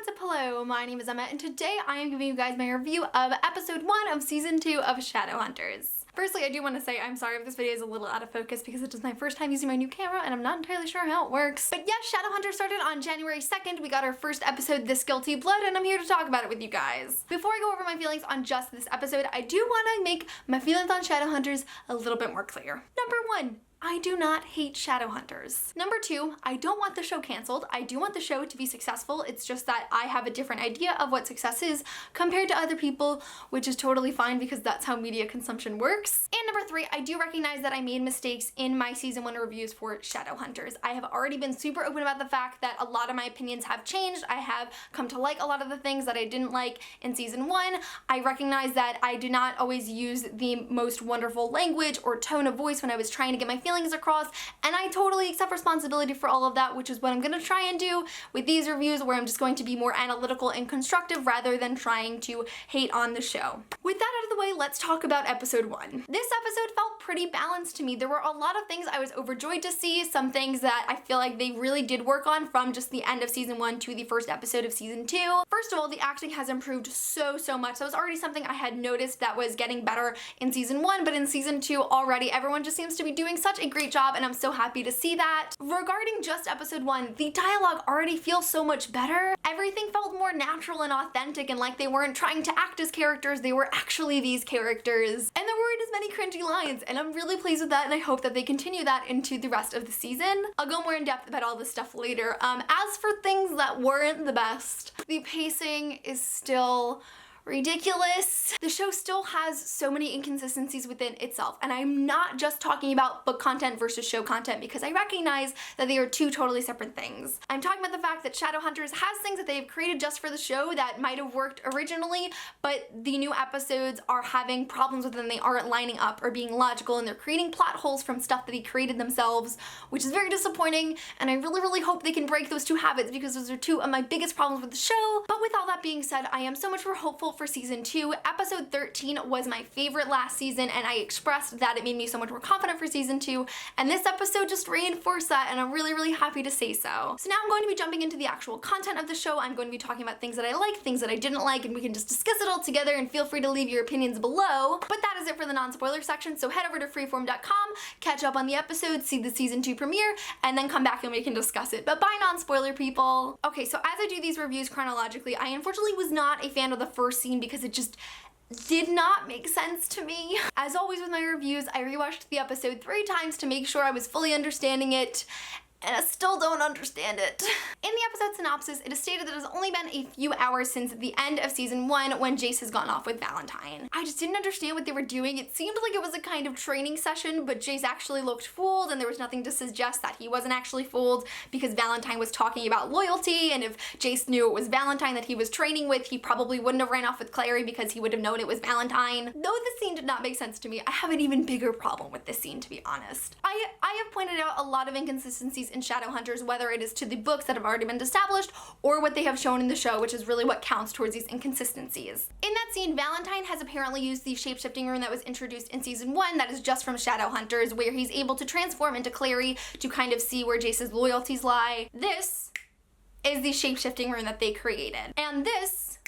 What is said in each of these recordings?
What's up, hello, my name is Emma, and today I am giving you guys my review of episode 1 of season 2 of Shadowhunters. Firstly, I do want to say I'm sorry if this video is a little out of focus because it is my first time using my new camera and I'm not entirely sure how it works. But yes, Shadowhunters started on January 2nd. We got our first episode, This Guilty Blood, and I'm here to talk about it with you guys. Before I go over my feelings on just this episode, I do want to make my feelings on Shadowhunters a little bit more clear. Number 1. I do not hate Shadowhunters. Number 2, I don't want the show canceled. I do want the show to be successful. It's just that I have a different idea of what success is compared to other people, which is totally fine because that's how media consumption works. And number 3, I do recognize that I made mistakes in my season 1 reviews for Shadowhunters. I have already been super open about the fact that a lot of my opinions have changed. I have come to like a lot of the things that I didn't like in season 1. I recognize that I do not always use the most wonderful language or tone of voice when I was trying to get my feelings across, and I totally accept responsibility for all of that, which is what I'm gonna try and do with these reviews, where I'm just going to be more analytical and constructive rather than trying to hate on the show. With that out of the way, let's talk about episode 1. This episode felt pretty balanced to me. There were a lot of things I was overjoyed to see, some things that I feel like they really did work on from just the end of season 1 to the first episode of season 2. First of all, the acting has improved so much. That was already something I had noticed that was getting better in season 1, but in season 2 already everyone just seems to be doing such a great job, and I'm so happy to see that. Regarding just episode 1, the dialogue already feels so much better. Everything felt more natural and authentic, and like they weren't trying to act as characters, they were actually these characters. And there weren't as many cringy lines, and I'm really pleased with that, and I hope that they continue that into the rest of the season. I'll go more in depth about all this stuff later. As for things that weren't the best, the pacing is still ridiculous. The show still has so many inconsistencies within itself, and I'm not just talking about book content versus show content because I recognize that they are two totally separate things. I'm talking about the fact that Shadowhunters has things that they've created just for the show that might have worked originally, but the new episodes are having problems with them. They aren't lining up or being logical, and they're creating plot holes from stuff that they created themselves, which is very disappointing, and I really hope they can break those two habits because those are two of my biggest problems with the show. But with all that being said, I am so much more hopeful for season 2. Episode 13 was my favorite last season, and I expressed that it made me so much more confident for season 2, and this episode just reinforced that, and I'm really happy to say so. So now I'm going to be jumping into the actual content of the show. I'm going to be talking about things that I liked, things that I didn't like, and we can just discuss it all together, and feel free to leave your opinions below. But that is it for the non-spoiler section, so head over to freeform.com, catch up on the episodes, see the season 2 premiere, and then come back and we can discuss it. But bye, non-spoiler people! Okay, so as I do these reviews chronologically, I unfortunately was not a fan of the first scene because it just did not make sense to me. As always with my reviews, I rewatched the episode 3 times to make sure I was fully understanding it, and I still don't understand it. In the episode synopsis, it is stated that it has only been a few hours since the end of season 1 when Jace has gone off with Valentine. I just didn't understand what they were doing. It seemed like it was a kind of training session, but Jace actually looked fooled, and there was nothing to suggest that he wasn't actually fooled because Valentine was talking about loyalty, and if Jace knew it was Valentine that he was training with, he probably wouldn't have ran off with Clary because he would have known it was Valentine. Though this scene did not make sense to me, I have an even bigger problem with this scene, to be honest. I have pointed out a lot of inconsistencies in Shadowhunters, whether it is to the books that have already been established or what they have shown in the show, which is really what counts towards these inconsistencies. In that scene, Valentine has apparently used the shape-shifting rune that was introduced in season 1 that is just from Shadowhunters, where he's able to transform into Clary to kind of see where Jace's loyalties lie. This is the shape-shifting rune that they created. And this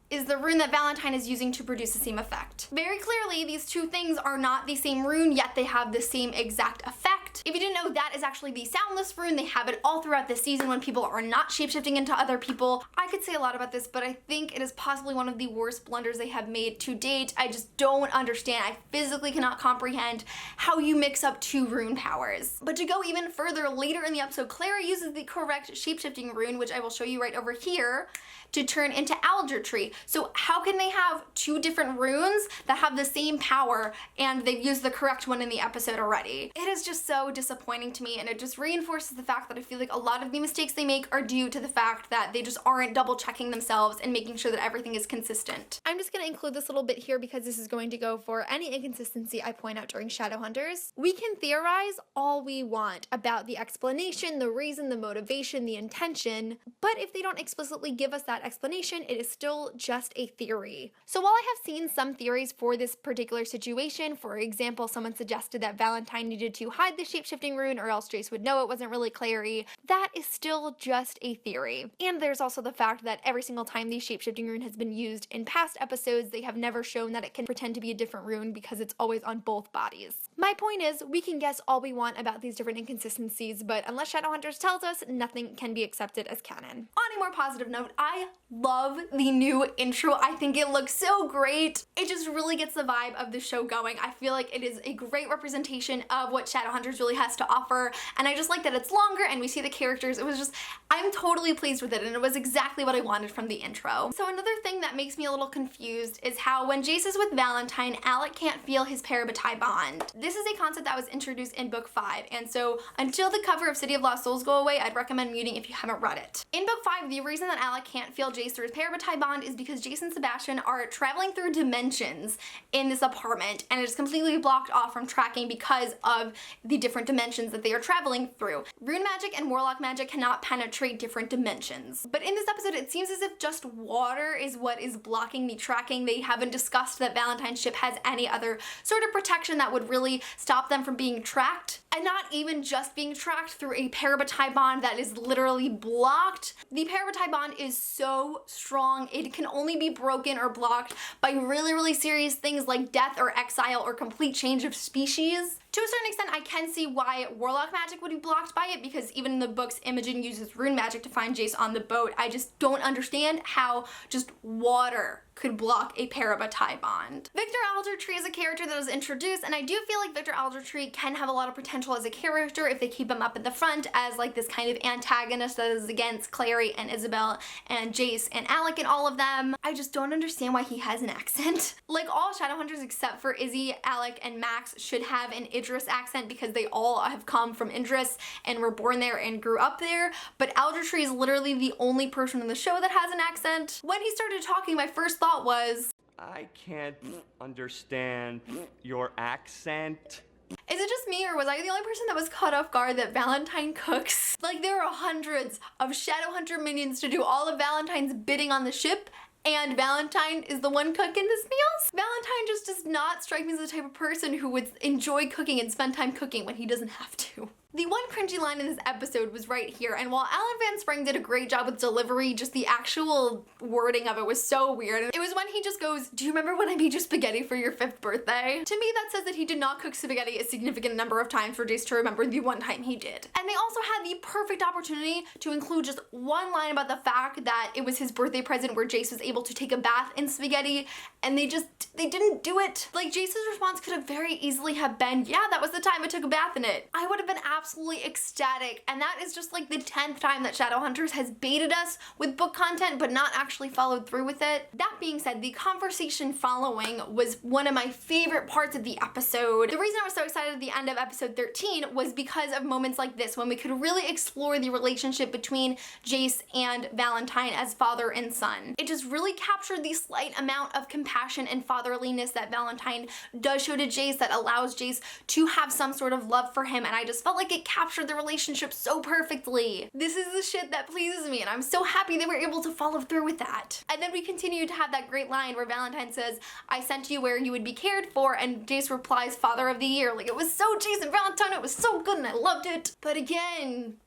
is the rune that Valentine is using to produce the same effect. Very clearly, these two things are not the same rune, yet they have the same exact effect. If you didn't know, that is actually the soundless rune. They have it all throughout the season when people are not shapeshifting into other people. I could say a lot about this, but I think it is possibly one of the worst blunders they have made to date. I just don't understand. I physically cannot comprehend how you mix up two rune powers. But to go even further, later in the episode, Clary uses the correct shapeshifting rune, which I will show you right over here, to turn into Alger Tree. So how can they have two different runes that have the same power and they've used the correct one in the episode already? It is just so disappointing to me, and it just reinforces the fact that I feel like a lot of the mistakes they make are due to the fact that they just aren't double checking themselves and making sure that everything is consistent. I'm just gonna include this little bit here because this is going to go for any inconsistency I point out during Shadowhunters. We can theorize all we want about the explanation, the reason, the motivation, the intention, but if they don't explicitly give us that explanation, it is still just a theory. So while I have seen some theories for this particular situation, for example, someone suggested that Valentine needed to hide the shape-shifting rune, or else Jace would know it wasn't really Clary. That is still just a theory. And there's also the fact that every single time the shape-shifting rune has been used in past episodes, they have never shown that it can pretend to be a different rune because it's always on both bodies. My point is, we can guess all we want about these different inconsistencies, but unless Shadowhunters tells us, nothing can be accepted as canon. On a more positive note, I love the new intro. I think it looks so great. It just really gets the vibe of the show going. I feel like it is a great representation of what Shadowhunters really has to offer, and I just like that it's longer and we see the characters. It was just, I'm totally pleased with it, and it was exactly what I wanted from the intro. So another thing that makes me a little confused is how when Jace is with Valentine, Alec can't feel his parabatai bond. This is a concept that was introduced in book 5, and so until the cover of City of Lost Souls go away, I'd recommend muting if you haven't read it. In book 5, the reason that Alec can't feel Jace through his parabatai bond is because Jace and Sebastian are traveling through dimensions in this apartment, and it is completely blocked off from tracking because of the different dimensions that they are traveling through. Rune magic and warlock magic cannot penetrate different dimensions. But in this episode, it seems as if just water is what is blocking the tracking. They haven't discussed that Valentine's ship has any other sort of protection that would really stop them from being tracked. And not even just being tracked through a parabatai bond that is literally blocked. The parabatai bond is so strong, it can only be broken or blocked by really serious things like death or exile or complete change of species. To a certain extent, I can see why warlock magic would be blocked by it, because even in the books, Imogen uses rune magic to find Jace on the boat. I just don't understand how just water could block a parabatai bond. Victor Aldertree is a character that was introduced, and I do feel like Victor Aldertree can have a lot of potential as a character if they keep him up at the front as like this kind of antagonist that is against Clary and Isabel and Jace and Alec and all of them. I just don't understand why he has an accent. Like all Shadowhunters except for Izzy, Alec, and Max should have an Idris accent because they all have come from Idris and were born there and grew up there, but Aldertree is literally the only person in the show that has an accent. When he started talking, my first thought was, I can't understand your accent. Is it just me, or was I the only person that was caught off guard that Valentine cooks? Like, there are hundreds of Shadowhunter minions to do all of Valentine's bidding on the ship, and Valentine is the one cooking his meals? Valentine just does not strike me as the type of person who would enjoy cooking and spend time cooking when he doesn't have to. The one cringy line in this episode was right here, and while Alan Van Sprang did a great job with delivery, just the actual wording of it was so weird. It was when he just goes, "Do you remember when I made you spaghetti for your 5th birthday?" To me, that says that he did not cook spaghetti a significant number of times for Jace to remember the one time he did. And they also had the perfect opportunity to include just one line about the fact that it was his birthday present where Jace was able to take a bath in spaghetti, and they didn't do it. Like, Jace's response could have very easily have been, "Yeah, that was the time I took a bath in it." I would have been absolutely ecstatic, and that is just like the 10th time that Shadowhunters has baited us with book content but not actually followed through with it. That being said, the conversation following was one of my favorite parts of the episode. The reason I was so excited at the end of episode 13 was because of moments like this, when we could really explore the relationship between Jace and Valentine as father and son. It just really captured the slight amount of compassion and fatherliness that Valentine does show to Jace that allows Jace to have some sort of love for him, and I just felt like it captured the relationship so perfectly. This is the shit that pleases me, and I'm so happy they were able to follow through with that. And then we continue to have that great line where Valentine says, "I sent you where you would be cared for," and Jace replies, "Father of the Year." Like, it was so Jace and Valentine, it was so good and I loved it. But again,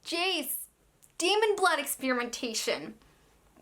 Jace, demon blood experimentation.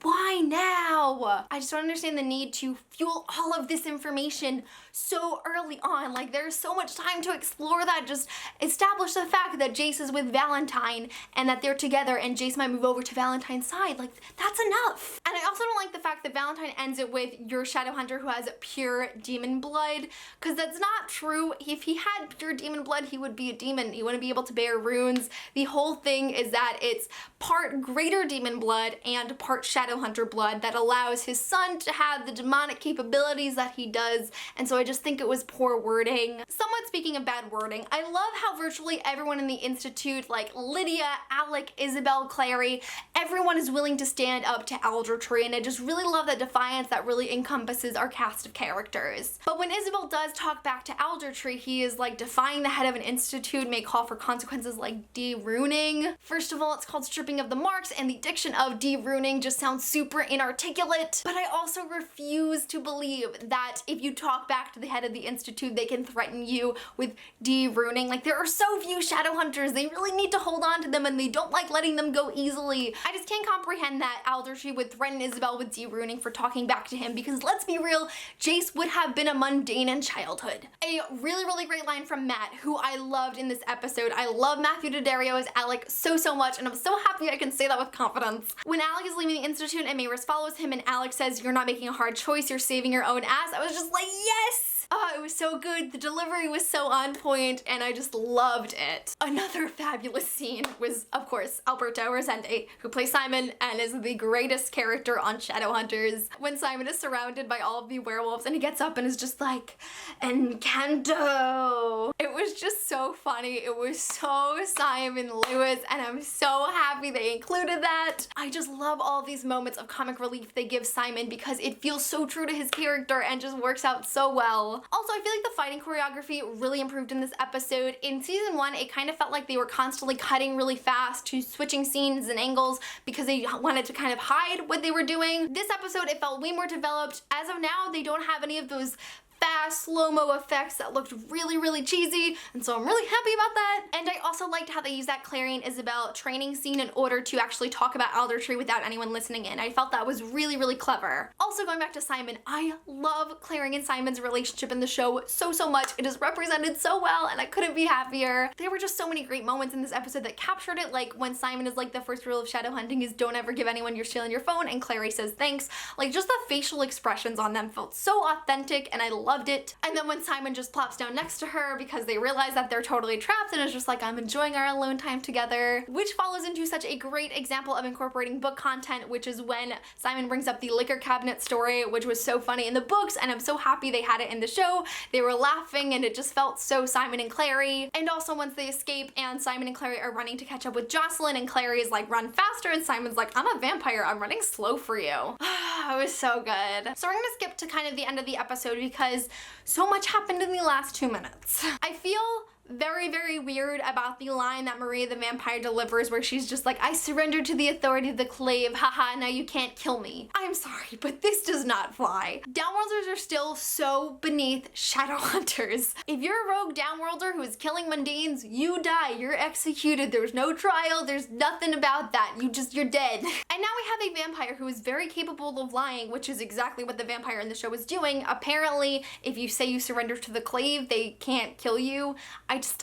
Why now? I just don't understand the need to fuel all of this information so early on. Like, there's so much time to explore that. Just establish the fact that Jace is with Valentine and that they're together and Jace might move over to Valentine's side. Like, that's enough. And I also don't like the fact that Valentine ends it with "your Shadowhunter who has pure demon blood," because that's not true. If he had pure demon blood, he would be a demon. He wouldn't be able to bear runes. The whole thing is that it's part greater demon blood and part Shadowhunter blood that allows his son to have the demonic capabilities that he does, and so I just think it was poor wording. Somewhat speaking of bad wording, I love how virtually everyone in the Institute, like Lydia, Alec, Isabel, Clary, everyone is willing to stand up to Aldertree, and I just really love that defiance that really encompasses our cast of characters. But when Isabel does talk back to Aldertree, he is like defying the head of an institute, may call for consequences like de-runing. First of all, it's called stripping of the marks, and the diction of de-runing just sounds sound super inarticulate, but I also refuse to believe that if you talk back to the head of the Institute, they can threaten you with de-runing. Like, there are so few Shadowhunters, they really need to hold on to them and they don't like letting them go easily. I just can't comprehend that Aldertree would threaten Isabel with de-runing for talking back to him, because let's be real, Jace would have been a mundane in childhood. A really, really great line from Matt, who I loved in this episode. I love Matthew Daddario as Alec so much, and I'm so happy I can say that with confidence. When Alec is leaving the Institute and Mayris follows him and Alec says, "You're not making a hard choice, you're saving your own ass," I was just like, yes! Oh, it was so good. The delivery was so on point and I just loved it. Another fabulous scene was, of course, Alberto Rosende, who plays Simon and is the greatest character on Shadowhunters. When Simon is surrounded by all of the werewolves and he gets up and is just like, "Encanto." It was just so funny. It was so Simon Lewis and I'm so happy they included that. I just love all these moments of comic relief they give Simon because it feels so true to his character and just works out so well. Also, I feel like the fighting choreography really improved in this episode. In season 1, it kind of felt like they were constantly cutting really fast to switching scenes and angles because they wanted to kind of hide what they were doing. This episode, it felt way more developed. As of now, they don't have any of those fast slow-mo effects that looked really, really cheesy, and so I'm really happy about that. And I also liked how they used that Clary and Isabel training scene in order to actually talk about Aldertree without anyone listening in. I felt that was really, really clever. Also, going back to Simon, I love Clary and Simon's relationship in the show so much. It is represented so well, and I couldn't be happier. There were just so many great moments in this episode that captured it, like when Simon is like, "The first rule of shadow hunting is don't ever give anyone you're stealing your phone," and Clary says thanks. Like, just the facial expressions on them felt so authentic, and I loved it. And then when Simon just plops down next to her because they realize that they're totally trapped and is just like, "I'm enjoying our alone time together," which follows into such a great example of incorporating book content, which is when Simon brings up the liquor cabinet story, which was so funny in the books, and I'm so happy they had it in the show. They were laughing and it just felt so Simon and Clary. And also once they escape and Simon and Clary are running to catch up with Jocelyn, and Clary is like, "Run faster," and Simon's like, "I'm a vampire, I'm running slow for you." It was so good. So we're gonna skip to kind of the end of the episode because so much happened in the last 2 minutes. I feel very weird about the line that Maria the vampire delivers where she's just like, "I surrender to the authority of the clave, haha, now you can't kill me." I'm sorry, but this does not fly. Downworlders are still so beneath Shadowhunters. If you're a rogue downworlder who is killing mundanes, you die, you're executed, there's no trial, there's nothing about that, you're dead. And now we have a vampire who is very capable of lying, which is exactly what the vampire in the show is doing. Apparently, if you say you surrender to the clave, they can't kill you.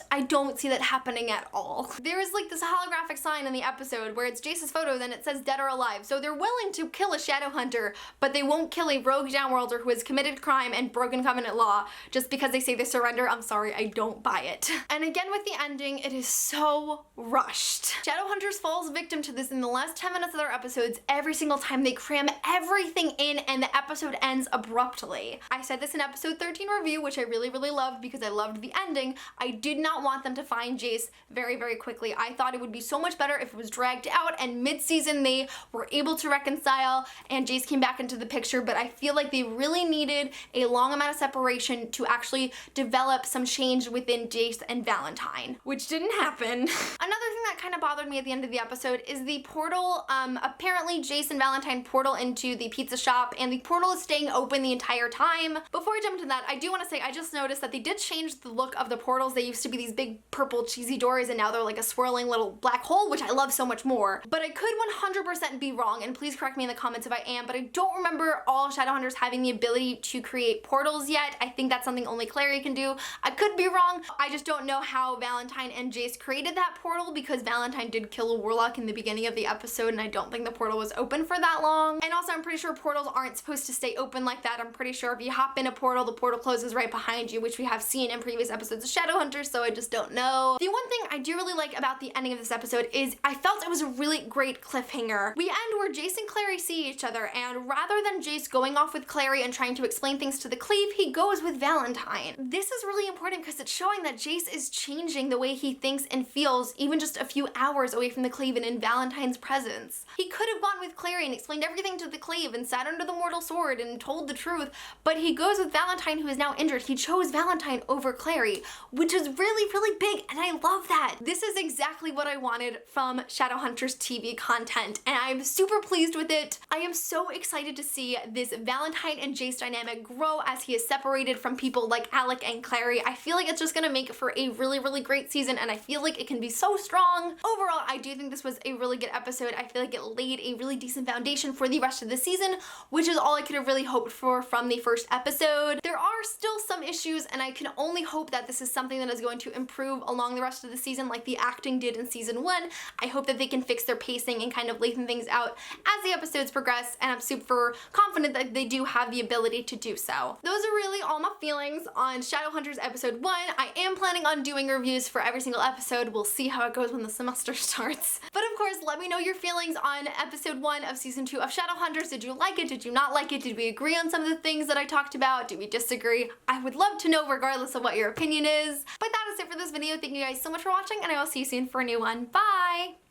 I don't see that happening at all. There is like this holographic sign in the episode where it's Jace's photo, then it says dead or alive. So they're willing to kill a Shadowhunter, but they won't kill a rogue downworlder who has committed crime and broken covenant law just because they say they surrender. I'm sorry, I don't buy it. And again with the ending, it is so rushed. Shadowhunters falls victim to this in the last 10 minutes of their episodes. Every single time they cram everything in and the episode ends abruptly. I said this in episode 13 review, which I really loved because I loved the ending. I did not want them to find Jace very quickly. I thought it would be so much better if it was dragged out and mid-season they were able to reconcile and Jace came back into the picture, but I feel like they really needed a long amount of separation to actually develop some change within Jace and Valentine, which didn't happen. Another thing that kind of bothered me at the end of the episode is the portal. Apparently Jace and Valentine portal into the pizza shop and the portal is staying open the entire time. Before I jump into that, I do want to say I just noticed that they did change the look of the portals. They used to be these big purple cheesy doors and now they're like a swirling little black hole, which I love so much more. But I could 100% be wrong, and please correct me in the comments if I am, but I don't remember all Shadowhunters having the ability to create portals yet. I think that's something only Clary can do. I could be wrong. I just don't know how Valentine and Jace created that portal because Valentine did kill a warlock in the beginning of the episode and I don't think the portal was open for that long. And also I'm pretty sure portals aren't supposed to stay open like that. I'm pretty sure if you hop in a portal, the portal closes right behind you, which we have seen in previous episodes of Shadowhunters, so I just don't know. The one thing I do really like about the ending of this episode is I felt it was a really great cliffhanger. We end where Jace and Clary see each other, and rather than Jace going off with Clary and trying to explain things to the Cleave, he goes with Valentine. This is really important because it's showing that Jace is changing the way he thinks and feels even just a few hours away from the Cleave and in Valentine's presence. He could have gone with Clary and explained everything to the Cleave and sat under the mortal sword and told the truth, but he goes with Valentine, who is now injured. He chose Valentine over Clary, which is really big, and I love that. This is exactly what I wanted from Shadowhunters TV content, and I'm super pleased with it. it. I am so excited to see this Valentine and Jace dynamic grow as he is separated from people like Alec and Clary. I feel like it's just gonna make for a really, really great season, and I feel like it can be so strong. Overall, I do think this was a really good episode. I feel like it laid a really decent foundation for the rest of the season, which is all I could have really hoped for from the first episode. There are still some issues, and I can only hope that this is something that is going to improve along the rest of the season like the acting did in season 1. I hope that they can fix their pacing and kind of lengthen things out as the episodes progress, and I'm super confident that they do have the ability to do so. Those are really all my feelings on Shadowhunters episode 1. I am planning on doing reviews for every single episode. We'll see how it goes when the semester starts. But of course, let me know your feelings on episode 1 of season 2 of Shadowhunters. Did you like it? Did you not like it? Did we agree on some of the things that I talked about? Did we disagree? I would love to know regardless of what your opinion is. But that is it for this video. Thank you guys so much for watching, and I will see you soon for a new one. Bye!